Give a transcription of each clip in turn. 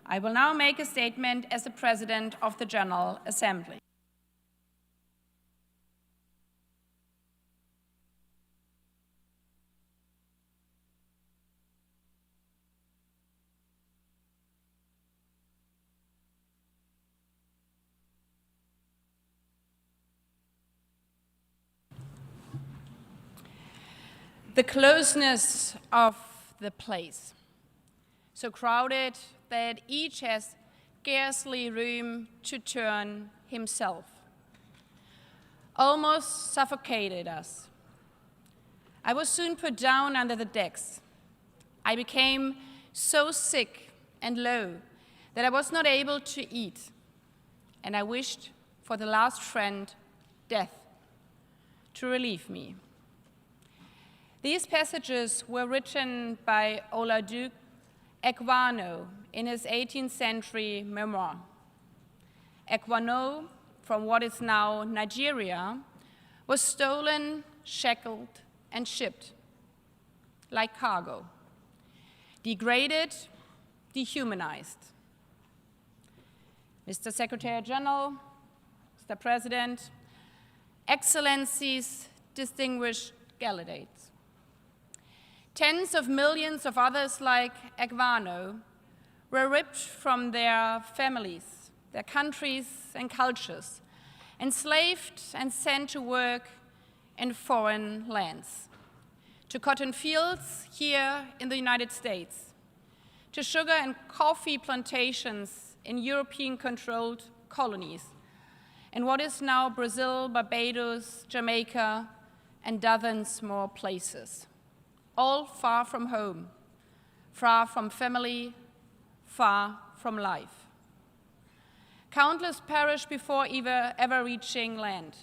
I will now make a statement as the President of the General Assembly. The closeness of the place, so crowded that each has scarcely room to turn himself, almost suffocated us. I was soon put down under the decks. I became so sick and low that I was not able to eat, and I wished for the last friend, death, to relieve me. These passages were written by Olaudah Equiano in his 18th century memoir. Equiano, from what is now Nigeria, was stolen, shackled, and shipped like cargo, degraded, dehumanized. Mr. Secretary General, Mr. President, Excellencies, distinguished delegates. Tens of millions of others like Equiano were ripped from their families, their countries and cultures, enslaved and sent to work in foreign lands, to cotton fields here in the United States, to sugar and coffee plantations in European-controlled colonies, in what is now Brazil, Barbados, Jamaica, and dozens more places. All far from home, far from family, far from life. Countless perished before ever reaching land.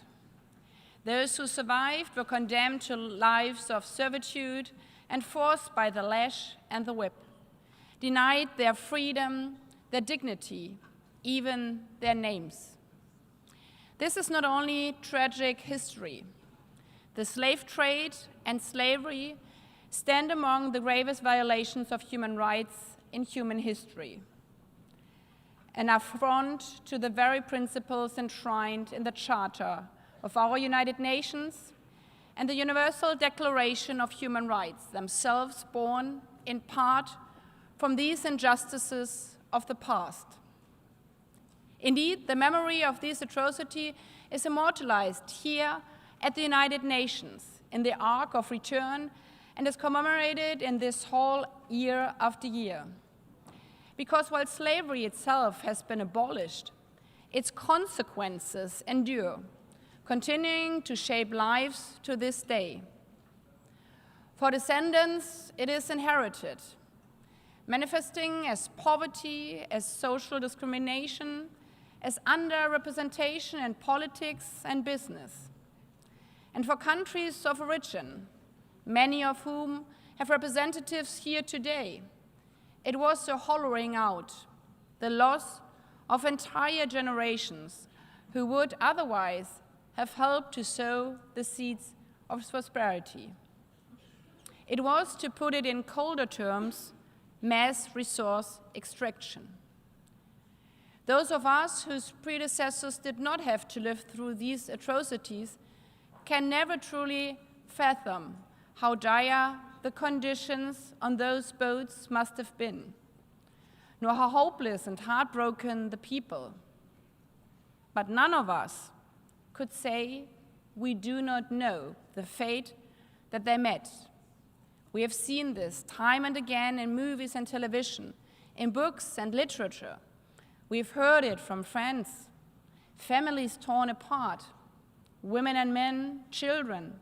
Those who survived were condemned to lives of servitude and forced by the lash and the whip, denied their freedom, their dignity, even their names. This is not only tragic history. The slave trade and slavery stand among the gravest violations of human rights in human history, an affront to the very principles enshrined in the Charter of our United Nations and the Universal Declaration of Human Rights, themselves born in part from these injustices of the past. Indeed, the memory of this atrocity is immortalized here at the United Nations in the Ark of Return and is commemorated in this hall year after year. Because while slavery itself has been abolished, its consequences endure, continuing to shape lives to this day. For descendants, it is inherited, manifesting as poverty, as social discrimination, as underrepresentation in politics and business. And for countries of origin, many of whom have representatives here today, it was the hollowing out, the loss of entire generations who would otherwise have helped to sow the seeds of prosperity. It was, to put it in colder terms, mass resource extraction. Those of us whose predecessors did not have to live through these atrocities can never truly fathom how dire the conditions on those boats must have been, nor how hopeless and heartbroken the people. But none of us could say we do not know the fate that they met. We have seen this time and again in movies and television, in books and literature. We've heard it from friends, families torn apart, women and men, children,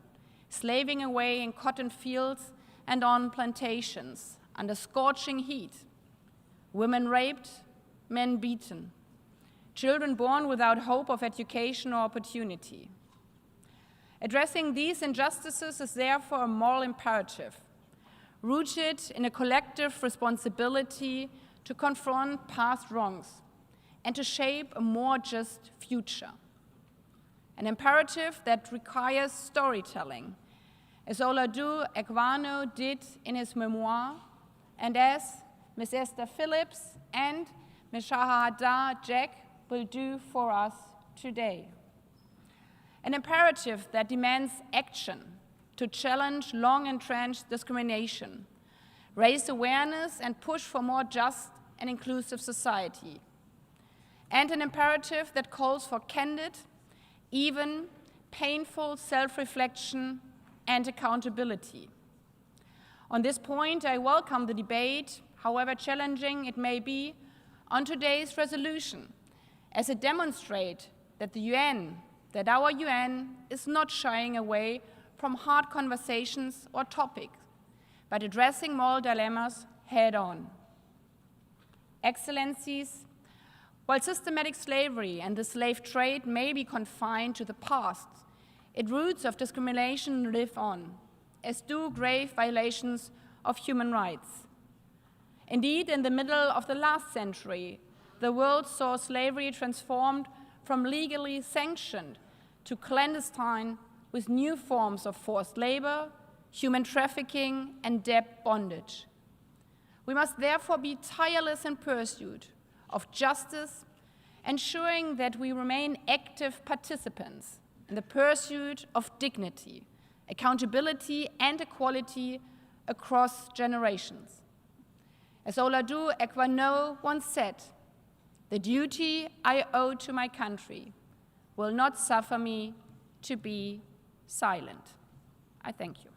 slaving away in cotton fields and on plantations under scorching heat, women raped, men beaten, children born without hope of education or opportunity. Addressing these injustices is therefore a moral imperative, rooted in a collective responsibility to confront past wrongs and to shape a more just future. An imperative that requires storytelling, as Olaudah Equiano did in his memoir, and as Ms. Esther Phillips and Meshahada Jack will do for us today. An imperative that demands action to challenge long-entrenched discrimination, raise awareness and push for more just and inclusive society. And an imperative that calls for candid, even painful self-reflection and accountability. On this point, I welcome the debate, however challenging it may be, on today's resolution, as it demonstrates that our UN is not shying away from hard conversations or topics, but addressing moral dilemmas head-on. Excellencies, while systematic slavery and the slave trade may be confined to the past, its roots of discrimination live on, as do grave violations of human rights. Indeed, in the middle of the last century, the world saw slavery transformed from legally sanctioned to clandestine, with new forms of forced labor, human trafficking, and debt bondage. We must therefore be tireless in pursuit of justice, ensuring that we remain active participants in the pursuit of dignity, accountability, and equality across generations. As Oladu Ekwano once said, "The duty I owe to my country will not suffer me to be silent." I thank you.